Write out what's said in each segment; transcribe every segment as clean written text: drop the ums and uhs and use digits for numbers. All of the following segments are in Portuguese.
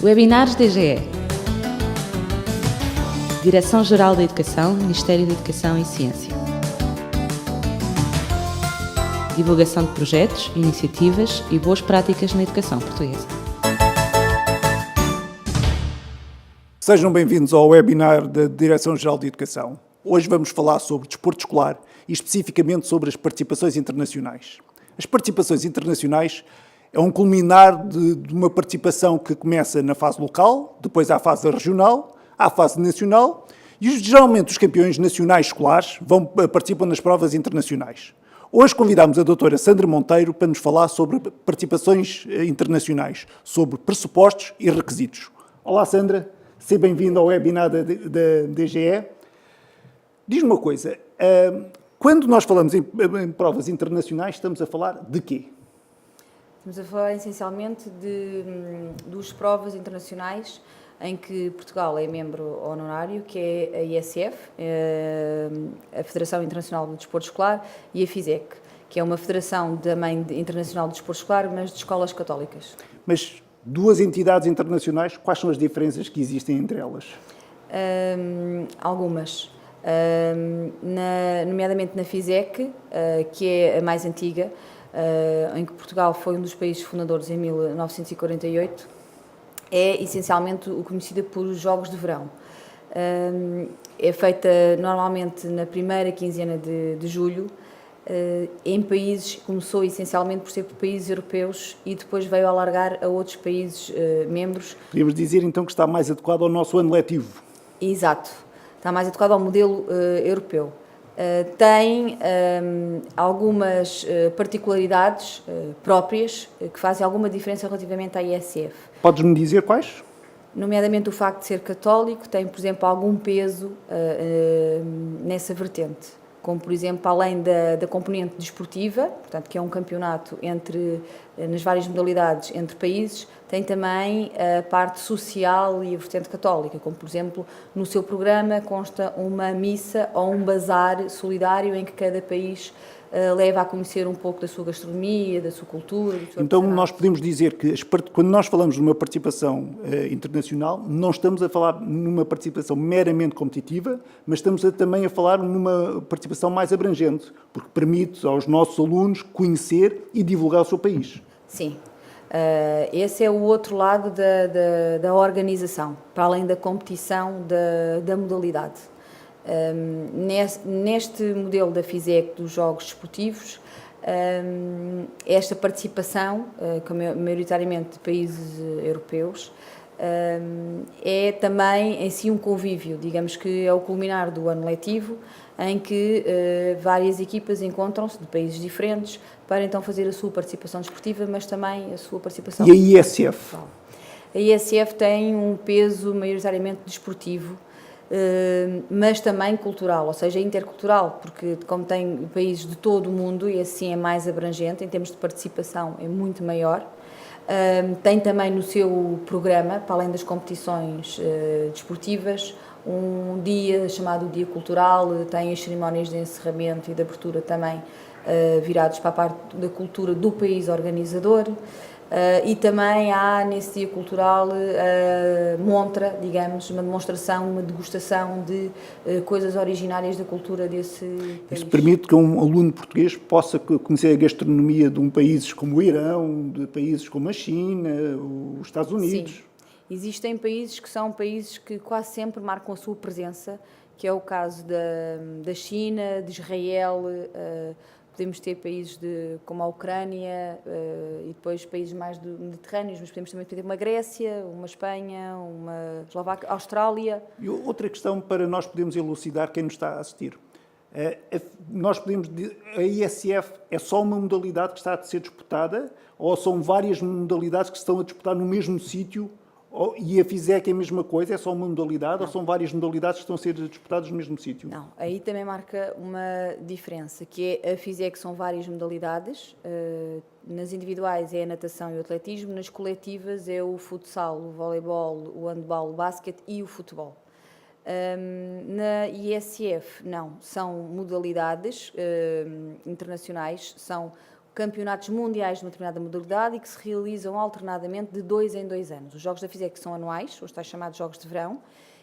Webinars DGE. Direção-Geral da Educação, Ministério da Educação e Ciência. Divulgação de projetos, iniciativas e boas práticas na educação portuguesa. Sejam bem-vindos ao webinar da Direção-Geral de Educação. Hoje vamos falar sobre desporto escolar e especificamente sobre as participações internacionais. As participações internacionais é um culminar de uma participação que começa na fase local, depois há a fase regional, há a fase nacional e geralmente os campeões nacionais escolares participam nas provas internacionais. Hoje convidamos a doutora Sandra Monteiro para nos falar sobre participações internacionais, sobre pressupostos e requisitos. Olá Sandra, seja bem-vinda ao webinar da DGE. Diz-me uma coisa, quando nós falamos em provas internacionais, estamos a falar de quê? Estamos a falar essencialmente dos provas internacionais em que Portugal é membro honorário, que é a ISF, a Federação Internacional do Desporto Escolar, e a FISEC, que é uma federação também internacional do desporto escolar, mas de escolas católicas. Mas duas entidades internacionais, quais são as diferenças que existem entre elas? Algumas. Nomeadamente na FISEC, que é a mais antiga, em que Portugal foi um dos países fundadores em 1948, é essencialmente o conhecida por Jogos de Verão. É feita normalmente na primeira quinzena de julho, em países, começou essencialmente por ser por países europeus e depois veio alargar a outros países membros. Podemos dizer então que está mais adequado ao nosso ano letivo. Exato, está mais adequado ao modelo europeu. Tem algumas particularidades próprias que fazem alguma diferença relativamente à ISF. Podes-me dizer quais? Nomeadamente o facto de ser católico tem, por exemplo, algum peso nessa vertente. Como, por exemplo, além da componente desportiva, portanto, que é um campeonato nas várias modalidades entre países, tem também a parte social e a vertente católica, como, por exemplo, no seu programa consta uma missa ou um bazar solidário em que cada país leva a conhecer um pouco da sua gastronomia, da sua cultura. Então nós podemos dizer que quando nós falamos de uma participação internacional, não estamos a falar numa participação meramente competitiva, mas estamos também a falar numa participação mais abrangente, porque permite aos nossos alunos conhecer e divulgar o seu país. Sim. Esse é o outro lado da organização, para além da competição da modalidade. Neste modelo da FISEC dos Jogos Desportivos, esta participação, maioritariamente de países europeus, é também em si um convívio, digamos que é o culminar do ano letivo, em que várias equipas encontram-se de países diferentes para então fazer a sua participação desportiva, mas também a sua participação... E a ISF? A ISF tem um peso maioritariamente desportivo, mas também cultural, ou seja, intercultural, porque como tem países de todo o mundo e assim é mais abrangente, em termos de participação é muito maior. Tem também no seu programa, para além das competições desportivas, um dia chamado Dia Cultural, tem as cerimónias de encerramento e de abertura também virados para a parte da cultura do país organizador. E também há nesse dia cultural montra, digamos, uma demonstração, uma degustação de coisas originárias da cultura desse país. Isso permite que um aluno português possa conhecer a gastronomia de países como o Irão, de países como a China, os Estados Unidos. Sim. Existem países que são países que quase sempre marcam a sua presença, que é o caso da China, de Israel. Podemos ter países como a Ucrânia e depois países mais mediterrâneos, mas podemos também ter uma Grécia, uma Espanha, uma Eslováquia, Austrália. E outra questão para nós podermos elucidar quem nos está a assistir. A ISF é só uma modalidade que está a ser disputada ou são várias modalidades que se estão a disputar no mesmo sítio? E a FISEC é a mesma coisa? É só uma modalidade? Não. Ou são várias modalidades que estão a ser disputadas no mesmo sítio? Não, aí também marca uma diferença, que é a FISEC são várias modalidades. Nas individuais é a natação e o atletismo, nas coletivas é o futsal, o voleibol, o handball, o basquete e o futebol. Na ISF, não, são modalidades internacionais, são campeonatos mundiais de uma determinada modalidade e que se realizam alternadamente de 2 em 2 anos. Os Jogos da FISEC são anuais, os tais chamados Jogos de Verão.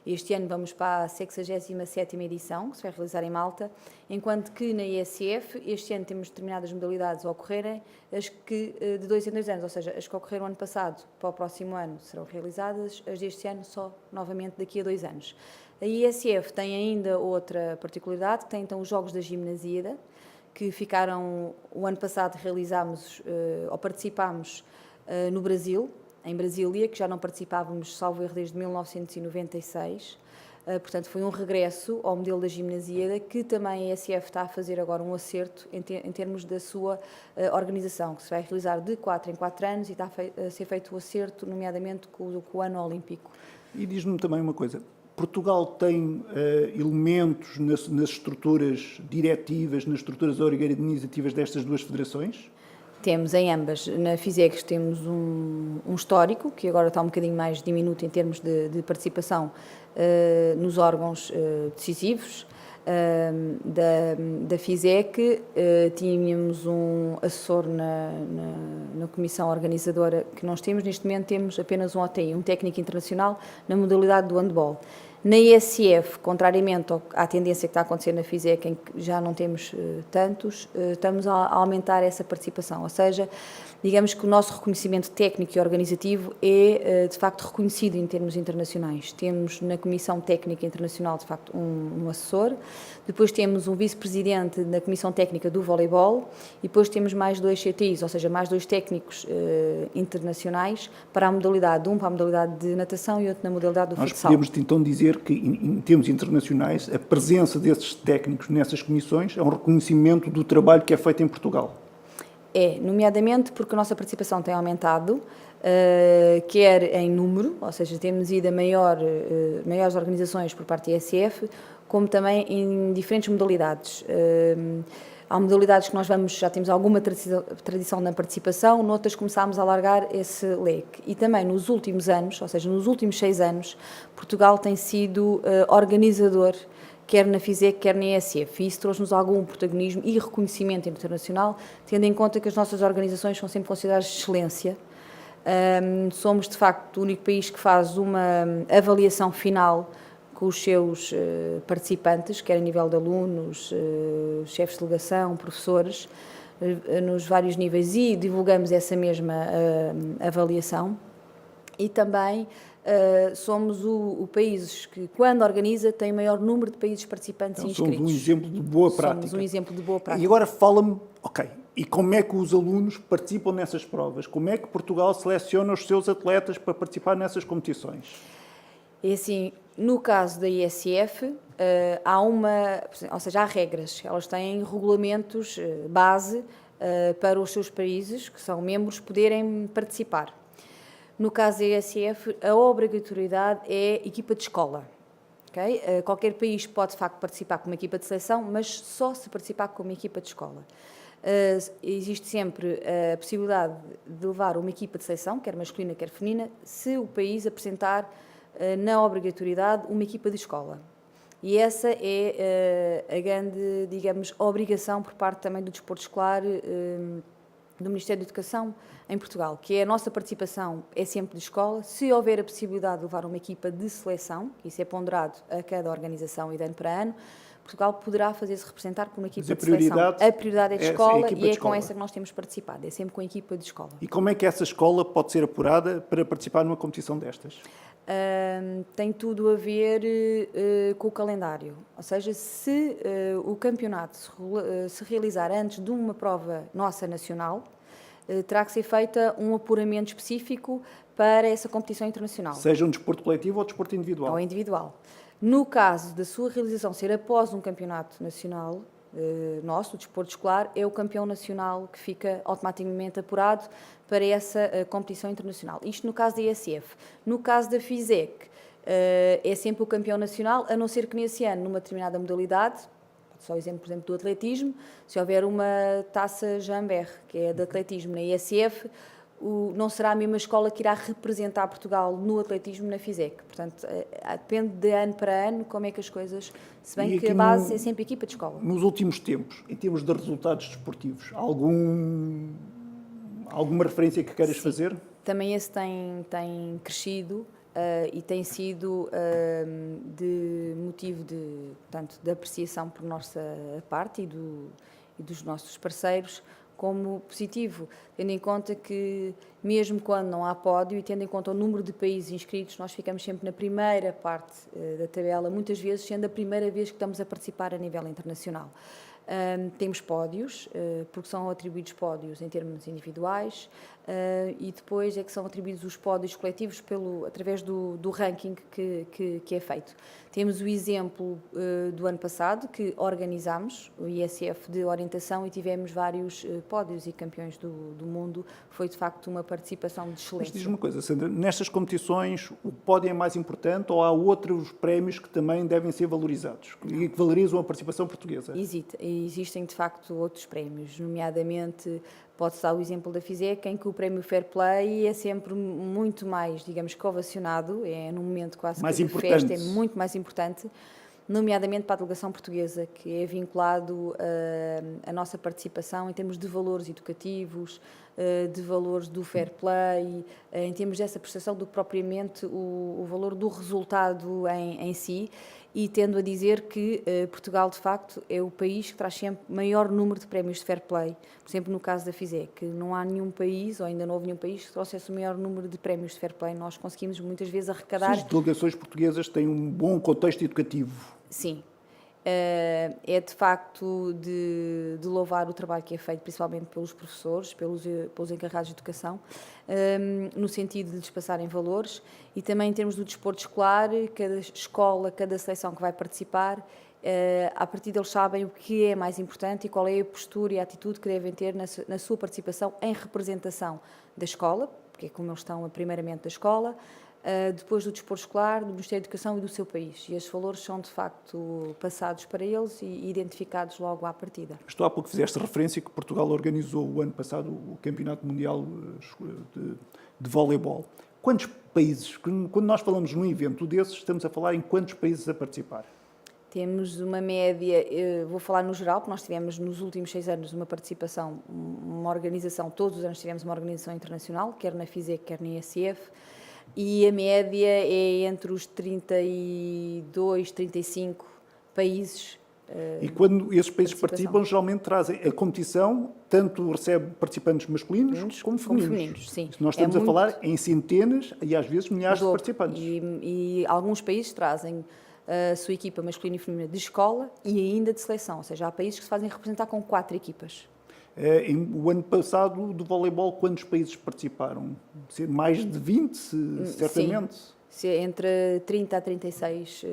Este ano vamos para a 67ª edição, que se vai realizar em Malta, enquanto que na ISF, este ano temos determinadas modalidades a ocorrerem, as que de 2 em 2 anos, ou seja, as que ocorreram ano passado para o próximo ano serão realizadas, as deste ano só novamente daqui a 2 anos. A ISF tem ainda outra particularidade, que tem então os Jogos da Gimnasíada, que ficaram, o ano passado realizámos, ou participámos no Brasil, em Brasília, que já não participávamos, salvo erro, desde 1996. Portanto, foi um regresso ao modelo da gimnasiada, que também a ESF está a fazer agora um acerto em termos da sua organização, que se vai realizar de 4 em 4 anos e está a ser feito o acerto, nomeadamente com o ano olímpico. E diz-me também uma coisa, Portugal tem elementos nas estruturas diretivas, nas estruturas organizativas destas duas federações? Temos em ambas. Na FISEC temos um histórico, que agora está um bocadinho mais diminuto em termos de participação nos órgãos decisivos. Da FISEC tínhamos um assessor na comissão organizadora que nós temos. Neste momento temos apenas um OTI, um técnico internacional na modalidade do handball. Na ISF, contrariamente à tendência que está a acontecer na FISEC, em que já não temos tantos, estamos a aumentar essa participação. Ou seja, digamos que o nosso reconhecimento técnico e organizativo é, de facto, reconhecido em termos internacionais. Temos na Comissão Técnica Internacional, de facto, um assessor, depois temos um vice-presidente na Comissão Técnica do Voleibol e depois temos mais 2 CTIs, ou seja, mais 2 técnicos internacionais para a modalidade, um para a modalidade de natação e outro na modalidade do futsal. Nós podemos então dizer que, em termos internacionais, a presença desses técnicos nessas comissões é um reconhecimento do trabalho que é feito em Portugal. É, nomeadamente porque a nossa participação tem aumentado, quer em número, ou seja, temos ido a maiores organizações por parte da ISF, como também em diferentes modalidades. Há modalidades que nós já temos alguma tradição na participação, noutras começámos a alargar esse leque. E também nos últimos anos, ou seja, nos últimos 6 anos, Portugal tem sido organizador, quer na FISEC, quer na ISF. E isso trouxe-nos algum protagonismo e reconhecimento internacional, tendo em conta que as nossas organizações são sempre consideradas de excelência. Somos, de facto, o único país que faz uma avaliação final com os seus participantes, quer a nível de alunos, chefes de delegação, professores, nos vários níveis, e divulgamos essa mesma avaliação. E também somos o país que, quando organiza, tem o maior número de países participantes então, inscritos. Somos um exemplo de boa prática. Somos um exemplo de boa prática. E agora fala-me, e como é que os alunos participam nessas provas? Como é que Portugal seleciona os seus atletas para participar nessas competições? É assim, no caso da ISF, há regras, elas têm regulamentos base para os seus países, que são membros, poderem participar. No caso da ISF, a obrigatoriedade é equipa de escola. Okay? Qualquer país pode, de facto, participar como equipa de seleção, mas só se participar como equipa de escola. Existe sempre a possibilidade de levar uma equipa de seleção, quer masculina, quer feminina, se o país apresentar na obrigatoriedade uma equipa de escola. E essa é a grande, digamos, obrigação por parte também do desporto escolar do Ministério da Educação em Portugal, que é a nossa participação é sempre de escola. Se houver a possibilidade de levar uma equipa de seleção, isso é ponderado a cada organização e de ano para ano, Portugal poderá fazer-se representar por uma equipa de seleção. A prioridade é de escola e é com essa que nós temos participado, é sempre com a equipa de escola. E como é que essa escola pode ser apurada para participar numa competição destas? Tem tudo a ver com o calendário, ou seja, se o campeonato se realizar antes de uma prova nossa nacional, terá que ser feita um apuramento específico para essa competição internacional. Seja um desporto coletivo ou desporto individual? Ou individual. No caso da sua realização ser após um campeonato nacional nosso, o desporto escolar, é o campeão nacional que fica automaticamente apurado para essa competição internacional. Isto no caso da ISF. No caso da FISEC, é sempre o campeão nacional, a não ser que nesse ano, numa determinada modalidade, só exemplo, por exemplo, do atletismo, se houver uma taça Jambert, que é de atletismo na ISF, não será a mesma escola que irá representar Portugal no atletismo na FISEC. Portanto, depende de ano para ano como é que as coisas... Se bem que a base é sempre equipa de escola. Nos últimos tempos, em termos de resultados desportivos, alguma referência que queiras fazer? Também esse tem crescido e tem sido de motivo de apreciação por nossa parte e dos nossos parceiros como positivo, tendo em conta que, mesmo quando não há pódio e tendo em conta o número de países inscritos, nós ficamos sempre na primeira parte da tabela, muitas vezes sendo a primeira vez que estamos a participar a nível internacional. Temos pódios, porque são atribuídos pódios em termos individuais, e depois é que são atribuídos os pódios coletivos através do ranking que é feito. Temos o exemplo do ano passado, que organizámos, o ISF de orientação, e tivemos vários pódios e campeões do mundo. Foi, de facto, uma participação de excelência. Mas diz uma coisa, Sandra, nestas competições o pódio é mais importante ou há outros prémios que também devem ser valorizados e que valorizam a participação portuguesa? Existem, de facto, outros prémios, nomeadamente, pode-se dar o exemplo da FISEC, em que o prémio Fair Play é sempre muito mais, digamos, que ovacionado, é num momento quase mais que de importante. festa, é muito mais importante, nomeadamente para a delegação portuguesa, que é vinculado à nossa participação em termos de valores educativos, de valores do fair play, em termos dessa prestação do que propriamente o valor do resultado em si, e tendo a dizer que Portugal, de facto, é o país que traz sempre maior número de prémios de fair play. Por exemplo, no caso da FISEC, não há nenhum país, ou ainda não houve nenhum país, que trouxesse o maior número de prémios de fair play. Nós conseguimos muitas vezes arrecadar... As delegações portuguesas têm um bom contexto educativo. Sim. É de facto de louvar o trabalho que é feito, principalmente pelos professores, pelos encarregados de educação, no sentido de lhes passarem valores, e também em termos do desporto escolar, cada escola, cada seleção que vai participar, a partir deles sabem o que é mais importante e qual é a postura e a atitude que devem ter na sua participação em representação da escola, porque é como eles estão primeiramente da escola, depois do desporto escolar, do Ministério da Educação e do seu país. E estes valores são, de facto, passados para eles e identificados logo à partida. Estou há pouco fizeste referência que Portugal organizou o ano passado o Campeonato Mundial de Voleibol. Quantos países, quando nós falamos num evento desses, estamos a falar em quantos países a participar? Temos uma média, vou falar no geral, porque nós tivemos nos últimos 6 anos uma participação, uma organização, todos os anos tivemos uma organização internacional, quer na FISEC, quer na ISF, e a média é entre os 32, 35 países. E quando esses países participam, geralmente trazem a competição, tanto recebe participantes masculinos como femininos. Sim. Nós estamos a falar em centenas e às vezes milhares de participantes. E alguns países trazem a sua equipa masculina e feminina de escola e ainda de seleção, ou seja, há países que se fazem representar com 4 equipas. O ano passado, do voleibol, quantos países participaram? Mais de 20, certamente? Sim, entre 30 a 36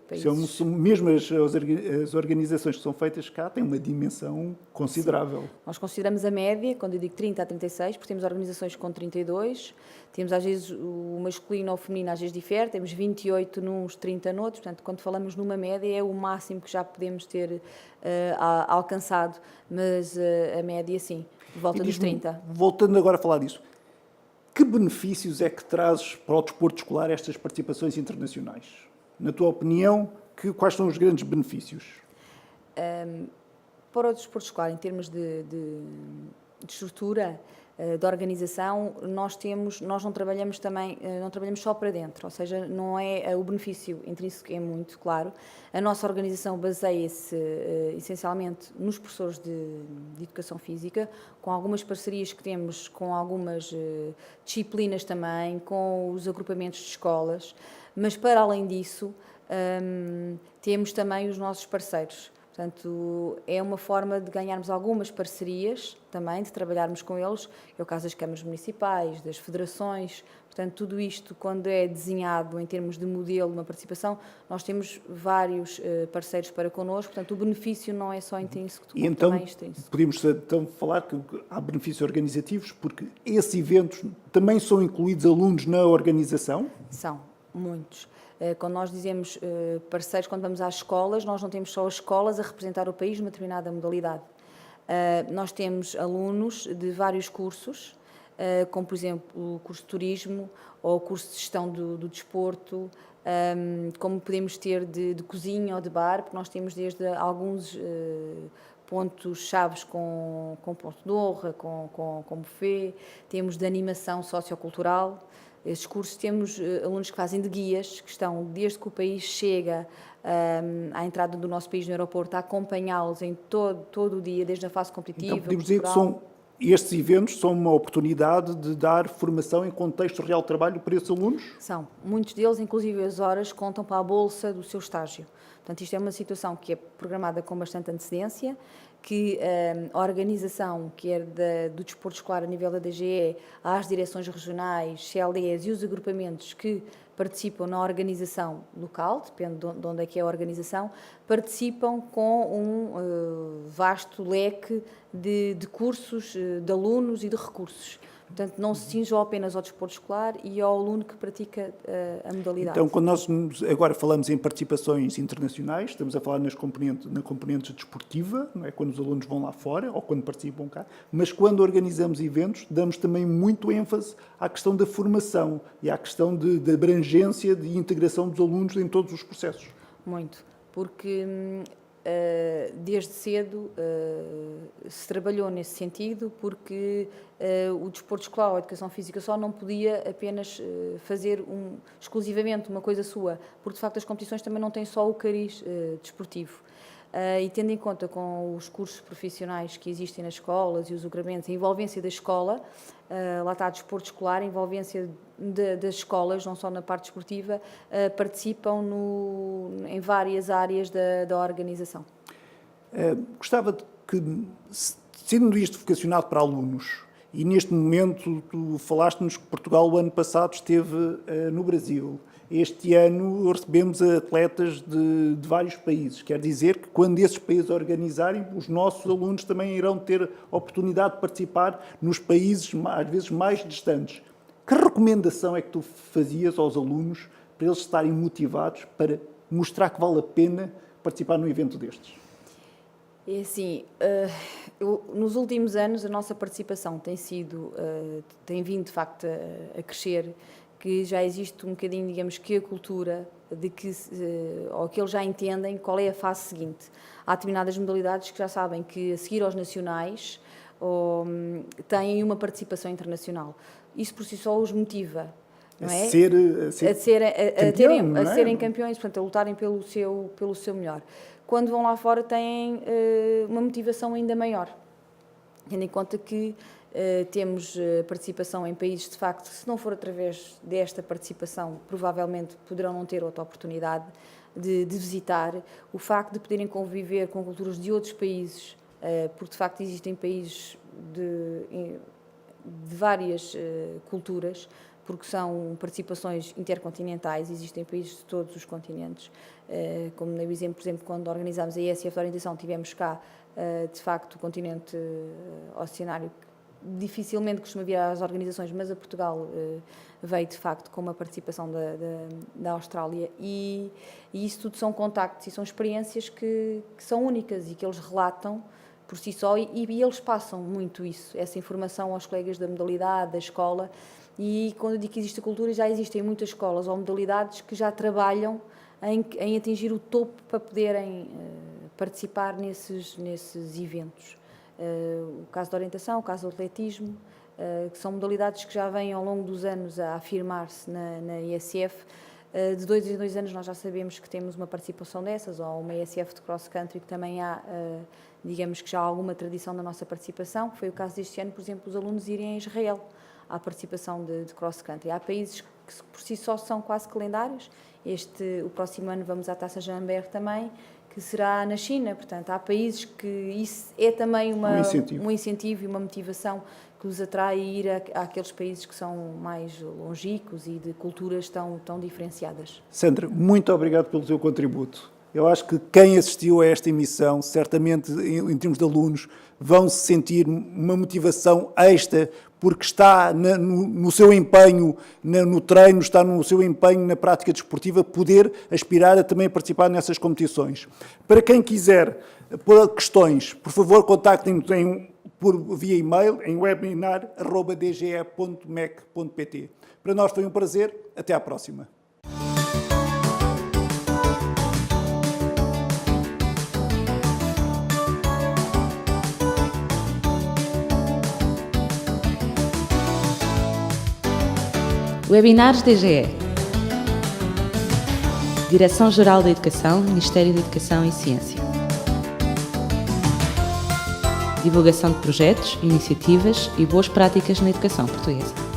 países. Mesmo as organizações que são feitas cá têm uma dimensão considerável. Sim. Nós consideramos a média, quando eu digo 30 a 36, porque temos organizações com 32, temos às vezes o masculino ou o feminino às vezes difere, temos 28 nos, 30 noutros, portanto, quando falamos numa média é o máximo que já podemos ter alcançado, mas a média sim, de volta dos 30. Voltando agora a falar disso, que benefícios é que trazes para o desporto escolar estas participações internacionais? Na tua opinião, quais são os grandes benefícios? Para o desporto escolar, em termos de estrutura, de organização, nós não trabalhamos só para dentro, ou seja, não é o benefício intrínseco, é muito claro. A nossa organização baseia-se essencialmente nos professores de educação física, com algumas parcerias que temos com algumas disciplinas também, com os agrupamentos de escolas, mas para além disso, temos também os nossos parceiros. Portanto, é uma forma de ganharmos algumas parcerias também, de trabalharmos com eles. É o caso das câmaras municipais, das federações. Portanto, tudo isto, quando é desenhado em termos de modelo, uma participação, nós temos vários parceiros para connosco. Portanto, o benefício não é só intrínseco, como então, também extrínseco. Podemos então falar que há benefícios organizativos, porque esses eventos também são incluídos alunos na organização? São, muitos. Quando nós dizemos parceiros, quando vamos às escolas, nós não temos só as escolas a representar o país numa determinada modalidade. Nós temos alunos de vários cursos como por exemplo o curso de turismo ou o curso de gestão do desporto, como podemos ter de cozinha ou de bar, porque nós temos desde alguns pontos chaves com ponto de honra, com buffet, temos de animação sociocultural. Esses cursos temos alunos que fazem de guias, que estão desde que o país chega à entrada do nosso país no aeroporto, a acompanhá-los em todo o dia, desde a fase competitiva. Então podemos dizer que estes eventos são uma oportunidade de dar formação em contexto real de trabalho para esses alunos? São. Muitos deles, inclusive as horas, contam para a bolsa do seu estágio. Portanto, isto é uma situação que é programada com bastante antecedência, que a organização, quer do desporto escolar a nível da DGE, às direções regionais, CLDs e os agrupamentos que participam na organização local, depende de onde é que é a organização, participam com um vasto leque de cursos, de alunos e de recursos. Portanto, não se cinjam apenas ao desporto escolar e ao aluno que pratica a modalidade. Então, quando nós agora falamos em participações internacionais, estamos a falar na componente desportiva, não é? Quando os alunos vão lá fora ou quando participam cá, mas quando organizamos eventos, damos também muito ênfase à questão da formação e à questão de abrangência, de integração dos alunos em todos os processos. Muito, porque desde cedo se trabalhou nesse sentido, porque o desporto escolar ou a educação física só não podia apenas fazer exclusivamente uma coisa sua, porque de facto as competições também não têm só o cariz desportivo. E tendo em conta com os cursos profissionais que existem nas escolas e os agrupamentos, a envolvência da escola, lá está o desporto escolar, a envolvência das escolas, não só na parte desportiva, participam em várias áreas da organização. Gostava de que, sendo isto vocacionado para alunos, e neste momento tu falaste-nos que Portugal o ano passado esteve no Brasil. Este ano recebemos atletas de vários países. Quer dizer que quando esses países organizarem, os nossos alunos também irão ter a oportunidade de participar nos países, às vezes, mais distantes. Que recomendação é que tu fazias aos alunos para eles estarem motivados para mostrar que vale a pena participar num evento destes? É assim, nos últimos anos a nossa participação tem vindo de facto a crescer, que já existe um bocadinho, digamos, que a cultura de que, ou que eles já entendem qual é a fase seguinte. Há determinadas modalidades que já sabem que a seguir aos nacionais têm uma participação internacional. Isso por si só os motiva, não é? A serem campeões, portanto, a lutarem pelo seu melhor. Quando vão lá fora têm uma motivação ainda maior, tendo em conta que temos participação em países, de facto, que se não for através desta participação, provavelmente poderão não ter outra oportunidade de visitar. O facto de poderem conviver com culturas de outros países, porque de facto existem países de várias culturas, porque são participações intercontinentais, existem países de todos os continentes. Como dei o exemplo, por exemplo, quando organizámos a ISF de orientação, tivemos cá, de facto, o continente oceanário, dificilmente costuma vir às organizações, mas a Portugal veio de facto com uma participação da Austrália e isso tudo são contactos e são experiências que são únicas e que eles relatam por si só e eles passam muito essa informação aos colegas da modalidade, da escola. E quando eu digo que existe a cultura, já existem muitas escolas ou modalidades que já trabalham em atingir o topo para poderem participar nesses eventos. O caso da orientação, o caso do atletismo, que são modalidades que já vêm ao longo dos anos a afirmar-se na ISF. De 2 em 2 anos nós já sabemos que temos uma participação dessas, ou uma ISF de cross-country, que também há, digamos que já há alguma tradição da nossa participação. Foi o caso deste ano, por exemplo, os alunos irem a Israel à participação de cross-country. Há países que por si só são quase calendários. O próximo ano vamos à Taça Jeanberg também, que será na China. Portanto, há países que isso é também um incentivo e uma motivação que os atrai a ir àqueles países que são mais longínquos e de culturas tão diferenciadas. Sandra, muito obrigado pelo teu contributo. Eu acho que quem assistiu a esta emissão, certamente em termos de alunos, vão se sentir uma motivação extra, porque está no seu empenho no treino, está no seu empenho na prática desportiva, poder aspirar a também participar nessas competições. Para quem quiser pôr questões, por favor, contactem-nos via e-mail em webinar@dge.mec.pt. Para nós foi um prazer. Até à próxima. Webinars DGE. Direção-Geral da Educação, Ministério da Educação e Ciência. Divulgação de projetos, iniciativas e boas práticas na educação portuguesa.